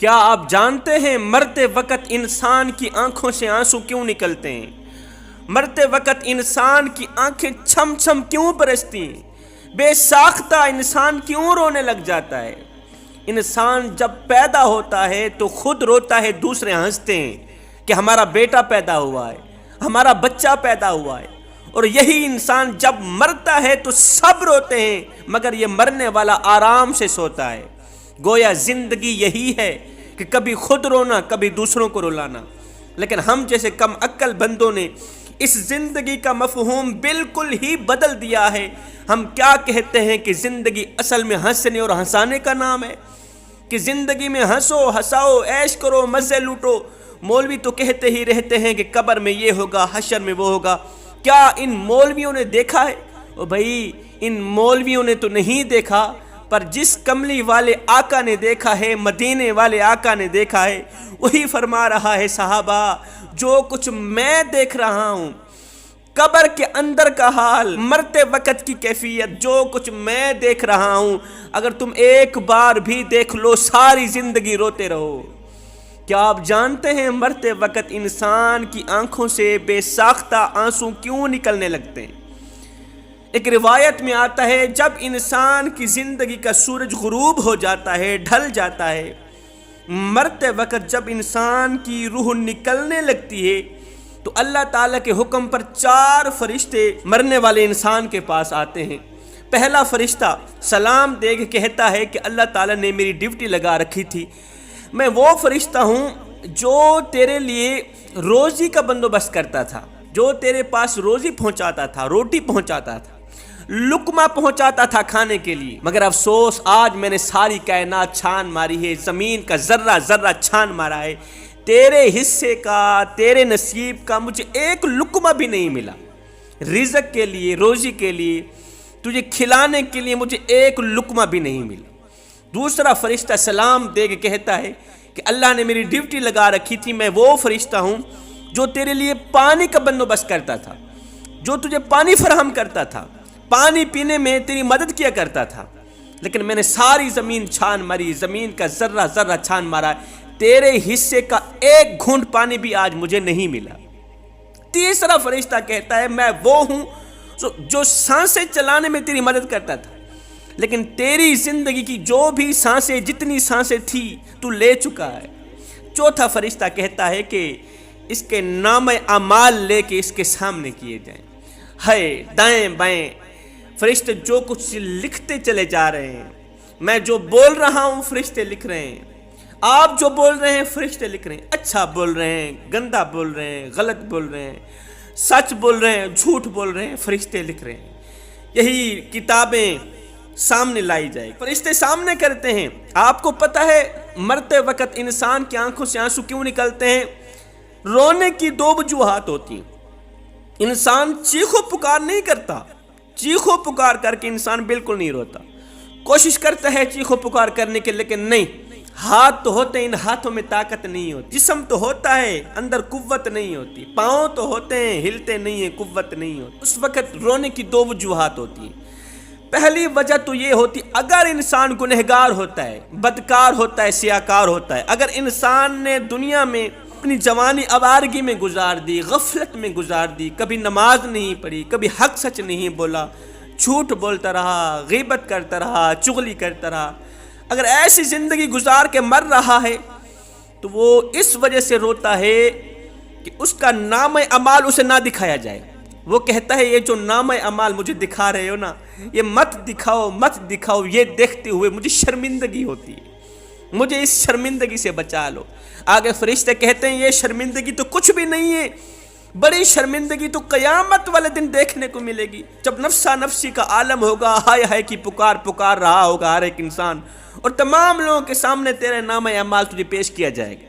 کیا آپ جانتے ہیں مرتے وقت انسان کی آنکھوں سے آنسو کیوں نکلتے ہیں؟ مرتے وقت انسان کی آنکھیں چھم چھم کیوں برستی ہیں؟ بے ساختہ انسان کیوں رونے لگ جاتا ہے؟ انسان جب پیدا ہوتا ہے تو خود روتا ہے، دوسرے ہنستے ہیں کہ ہمارا بیٹا پیدا ہوا ہے، ہمارا بچہ پیدا ہوا ہے۔ اور یہی انسان جب مرتا ہے تو سب روتے ہیں، مگر یہ مرنے والا آرام سے سوتا ہے۔ گویا زندگی یہی ہے کہ کبھی خود رونا، کبھی دوسروں کو رلانا۔ لیکن ہم جیسے کم عقل بندوں نے اس زندگی کا مفہوم بالکل ہی بدل دیا ہے۔ ہم کیا کہتے ہیں کہ زندگی اصل میں ہنسنے اور ہنسانے کا نام ہے، کہ زندگی میں ہنسو، ہنساؤ، عیش کرو، مزے لوٹو۔ مولوی تو کہتے ہی رہتے ہیں کہ قبر میں یہ ہوگا، حشر میں وہ ہوگا۔ کیا ان مولویوں نے دیکھا ہے؟ او بھائی، ان مولویوں نے تو نہیں دیکھا، پر جس کملی والے آقا نے دیکھا ہے، مدینے والے آقا نے دیکھا ہے، وہی فرما رہا ہے صحابہ، جو کچھ میں دیکھ رہا ہوں، قبر کے اندر کا حال، مرتے وقت کی کیفیت، جو کچھ میں دیکھ رہا ہوں، اگر تم ایک بار بھی دیکھ لو ساری زندگی روتے رہو۔ کیا آپ جانتے ہیں مرتے وقت انسان کی آنکھوں سے بے ساختہ آنسو کیوں نکلنے لگتے ہیں؟ ایک روایت میں آتا ہے، جب انسان کی زندگی کا سورج غروب ہو جاتا ہے، ڈھل جاتا ہے، مرتے وقت جب انسان کی روح نکلنے لگتی ہے تو اللہ تعالیٰ کے حکم پر 4 فرشتے مرنے والے انسان کے پاس آتے ہیں۔ پہلا فرشتہ سلام دے کے کہتا ہے کہ اللہ تعالیٰ نے میری ڈیوٹی لگا رکھی تھی، میں وہ فرشتہ ہوں جو تیرے لیے روزی کا بندوبست کرتا تھا، جو تیرے پاس روزی پہنچاتا تھا، روٹی پہنچاتا تھا، لقمہ پہنچاتا تھا کھانے کے لیے۔ مگر افسوس، آج میں نے ساری کائنات چھان ماری ہے، زمین کا ذرہ ذرہ چھان مارا ہے، تیرے حصے کا، تیرے نصیب کا مجھے ایک لقمہ بھی نہیں ملا۔ رزق کے لیے، روزی کے لیے، تجھے کھلانے کے لیے مجھے ایک لقمہ بھی نہیں ملا۔ دوسرا فرشتہ سلام دے کے کہتا ہے کہ اللہ نے میری ڈیوٹی لگا رکھی تھی، میں وہ فرشتہ ہوں جو تیرے لیے پانی کا بندوبست کرتا تھا، جو تجھے پانی فراہم کرتا تھا، پانی پینے میں تیری مدد کیا کرتا تھا۔ لیکن میں نے ساری زمین چھان ماری، زمین کا ذرہ ذرہ چھان مارا، تیرے حصے کا ایک گھونٹ پانی بھی آج مجھے نہیں ملا۔ تیسرا فرشتہ کہتا ہے، میں وہ ہوں جو سانسیں چلانے میں تیری مدد کرتا تھا، لیکن تیری زندگی کی جو بھی سانسیں، جتنی سانسیں تھی تو لے چکا ہے۔ چوتھا فرشتہ کہتا ہے کہ اس کے نام اعمال لے کے اس کے سامنے کیے جائیں۔ ہے دائیں بائیں فرشتے جو کچھ لکھتے چلے جا رہے ہیں، میں جو بول رہا ہوں فرشتے لکھ رہے ہیں، آپ جو بول رہے ہیں فرشتے لکھ رہے ہیں، اچھا بول رہے ہیں، گندا بول رہے ہیں، غلط بول رہے ہیں، سچ بول رہے ہیں، جھوٹ بول رہے ہیں، فرشتے لکھ رہے ہیں۔ یہی کتابیں سامنے لائی جائے، فرشتے سامنے کرتے ہیں۔ آپ کو پتہ ہے مرتے وقت انسان کی آنکھوں سے آنسو کیوں نکلتے ہیں؟ رونے کی 2 وجوہات ہوتی ہیں۔ انسان چیخو پکار نہیں کرتا، چیخو پکار کر کے انسان بالکل نہیں روتا، کوشش کرتا ہے چیخو پکار کرنے کے، لیکن نہیں، ہاتھ تو ہوتے ہیں، ان ہاتھوں میں طاقت نہیں ہوتی، جسم تو ہوتا ہے، اندر قوت نہیں ہوتی، پاؤں تو ہوتے ہیں، ہلتے نہیں ہیں، قوت نہیں ہوتی۔ اس وقت رونے کی 2 وجوہات ہوتی ہیں۔ پہلی وجہ تو یہ ہوتی، اگر انسان گنہگار ہوتا ہے، بدکار ہوتا ہے، سیاکار ہوتا ہے، اگر انسان نے دنیا میں اپنی جوانی آوارگی میں گزار دی، غفلت میں گزار دی، کبھی نماز نہیں پڑھی، کبھی حق سچ نہیں بولا، جھوٹ بولتا رہا، غیبت کرتا رہا، چغلی کرتا رہا، اگر ایسی زندگی گزار کے مر رہا ہے تو وہ اس وجہ سے روتا ہے کہ اس کا نام اعمال اسے نہ دکھایا جائے۔ وہ کہتا ہے، یہ جو نام اعمال مجھے دکھا رہے ہو نا، یہ مت دکھاؤ، مت دکھاؤ، یہ دیکھتے ہوئے مجھے شرمندگی ہوتی ہے، مجھے اس شرمندگی سے بچا لو۔ آگے فرشتے کہتے ہیں، یہ شرمندگی تو کچھ بھی نہیں ہے، بڑی شرمندگی تو قیامت والے دن دیکھنے کو ملے گی، جب نفسا نفسی کا عالم ہوگا، ہائے ہائے کی پکار پکار رہا ہوگا ہر ایک انسان، اور تمام لوگوں کے سامنے تیرے نام اعمال تجھے پیش کیا جائے گا۔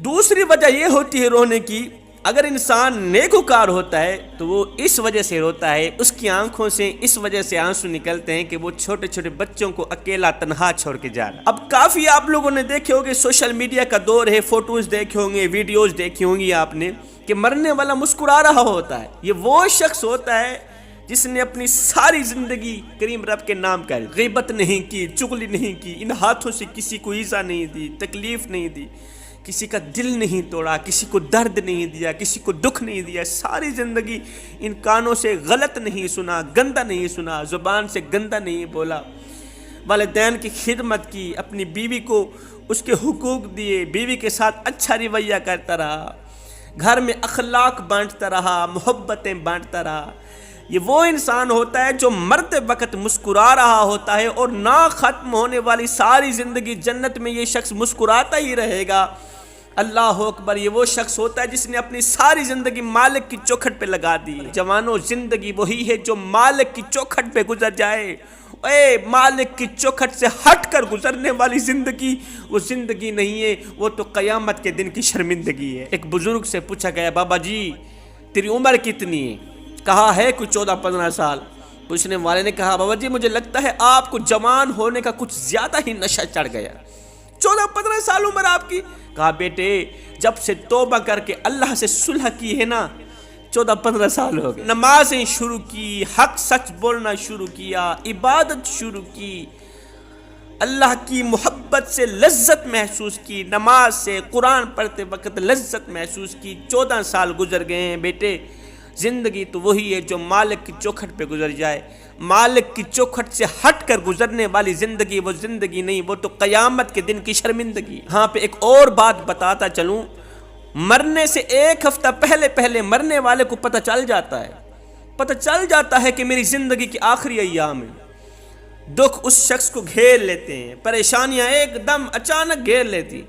دوسری وجہ یہ ہوتی ہے رونے کی، اگر انسان نیکوکار ہوتا ہے تو وہ اس وجہ سے روتا ہے، اس کی آنکھوں سے اس وجہ سے آنسو نکلتے ہیں کہ وہ چھوٹے چھوٹے بچوں کو اکیلا تنہا چھوڑ کے جا رہا ہے۔ اب کافی آپ لوگوں نے دیکھے ہوگے، سوشل میڈیا کا دور ہے، فوٹوز دیکھے ہوں گے، ویڈیوز دیکھی ہوں گی آپ نے، کہ مرنے والا مسکرا رہا ہوتا ہے۔ یہ وہ شخص ہوتا ہے جس نے اپنی ساری زندگی کریم رب کے نام کا غیبت نہیں کی، چغلی نہیں کی، ان ہاتھوں سے کسی کو ایذا نہیں دی، تکلیف نہیں دی، کسی کا دل نہیں توڑا، کسی کو درد نہیں دیا، کسی کو دکھ نہیں دیا، ساری زندگی ان کانوں سے غلط نہیں سنا، گندہ نہیں سنا، زبان سے گندہ نہیں بولا، والدین کی خدمت کی، اپنی بیوی کو اس کے حقوق دیے، بیوی کے ساتھ اچھا رویہ کرتا رہا، گھر میں اخلاق بانٹتا رہا، محبتیں بانٹتا رہا۔ یہ وہ انسان ہوتا ہے جو مرتے وقت مسکرا رہا ہوتا ہے، اور نہ ختم ہونے والی ساری زندگی جنت میں یہ شخص مسکراتا ہی رہے گا۔ اللہ اکبر، یہ وہ شخص ہوتا ہے جس نے اپنی ساری زندگی مالک کی چوکھٹ پہ لگا دی۔ جوانوں، زندگی وہی ہے جو مالک کی چوکھٹ پہ گزر جائے۔ اے مالک کی چوکھٹ سے ہٹ کر گزرنے والی زندگی وہ زندگی نہیں ہے، وہ تو قیامت کے دن کی شرمندگی ہے۔ ایک بزرگ سے پوچھا گیا، بابا جی تیری عمر کتنی ہے؟ کہا ہے کوئی 14-15 سال۔ پوچھنے والے نے کہا، بابا جی مجھے لگتا ہے آپ کو جوان ہونے کا کچھ زیادہ ہی نشہ چڑھ گیا، 14-15 سال عمر آپ کی۔ کہا بیٹے جب سے توبہ کر کے اللہ سے صلح کی ہے نا، 14-15 سال ہو گئے، نمازیں شروع کی، حق سچ بولنا شروع کیا، عبادت شروع کی، اللہ کی محبت سے لذت محسوس کی، نماز سے قرآن پڑھتے وقت لذت محسوس کی، 14 سال گزر گئے ہیں بیٹے۔ زندگی تو وہی ہے جو مالک کی چوکھٹ پہ گزر جائے، مالک کی چوکھٹ سے ہٹ کر گزرنے والی زندگی وہ زندگی نہیں، وہ تو قیامت کے دن کی شرمندگی۔ ہاں پہ ایک اور بات بتاتا چلوں، مرنے سے ایک ہفتہ پہلے مرنے والے کو پتہ چل جاتا ہے کہ میری زندگی کی آخری ایام ہے۔ دکھ اس شخص کو گھیر لیتے ہیں، پریشانیاں ایک دم اچانک گھیر لیتی،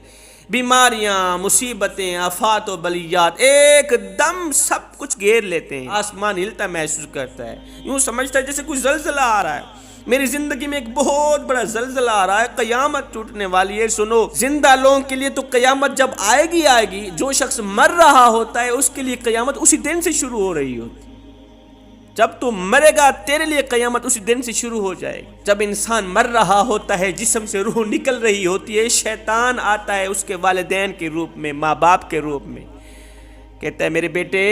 بیماریاں، مصیبتیں، آفات و بلیات ایک دم سب کچھ گھیر لیتے ہیں۔ آسمان ہلتا محسوس کرتا ہے، یوں سمجھتا ہے جیسے کوئی زلزلہ آ رہا ہے، میری زندگی میں ایک بہت بڑا زلزلہ آ رہا ہے، قیامت ٹوٹنے والی ہے۔ سنو، زندہ لوگوں کے لیے تو قیامت جب آئے گی، جو شخص مر رہا ہوتا ہے اس کے لیے قیامت اسی دن سے شروع ہو رہی ہوتی۔ جب تو مرے گا تیرے لیے قیامت اسی دن سے شروع ہو جائے۔ جب انسان مر رہا ہوتا ہے، جسم سے روح نکل رہی ہوتی ہے، شیطان آتا ہے اس کے والدین کے روپ میں، ماں باپ کے روپ میں، کہتا ہے میرے بیٹے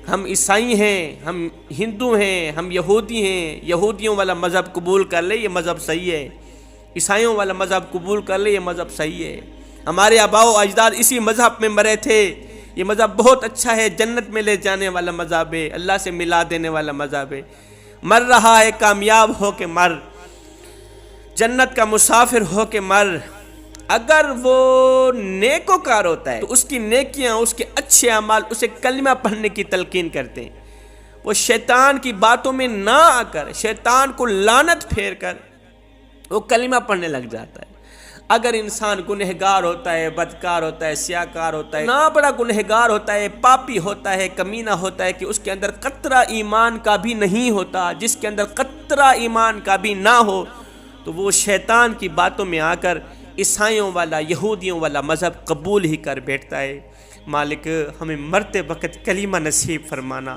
ہم عیسائی ہیں، ہم ہندو ہیں، ہم یہودی ہیں، یہودیوں والا مذہب قبول کر لے، یہ مذہب صحیح ہے، عیسائیوں والا مذہب قبول کر لے، یہ مذہب صحیح ہے، ہمارے آباء و اجداد اسی مذہب میں مرے تھے، یہ مذہب بہت اچھا ہے، جنت میں لے جانے والا مذہب ہے، اللہ سے ملا دینے والا مذہب ہے۔ مر رہا ہے، کامیاب ہو کے مر، جنت کا مسافر ہو کے مر۔ اگر وہ نیکوکار ہوتا ہے تو اس کی نیکیاں، اس کے اچھے اعمال اسے کلمہ پڑھنے کی تلقین کرتے ہیں، وہ شیطان کی باتوں میں نہ آ کر، شیطان کو لعنت پھیر کر وہ کلمہ پڑھنے لگ جاتا ہے۔ اگر انسان گنہگار ہوتا ہے، بدکار ہوتا ہے، سیاکار ہوتا ہے، نا بڑا گنہگار ہوتا ہے، پاپی ہوتا ہے، کمینہ ہوتا ہے کہ اس کے اندر قطرہ ایمان کا بھی نہیں ہوتا، جس کے اندر قطرہ ایمان کا بھی نہ ہو، تو وہ شیطان کی باتوں میں آ کر عیسائیوں والا، یہودیوں والا مذہب قبول ہی کر بیٹھتا ہے۔ مالک ہمیں مرتے وقت کلمہ نصیب فرمانا۔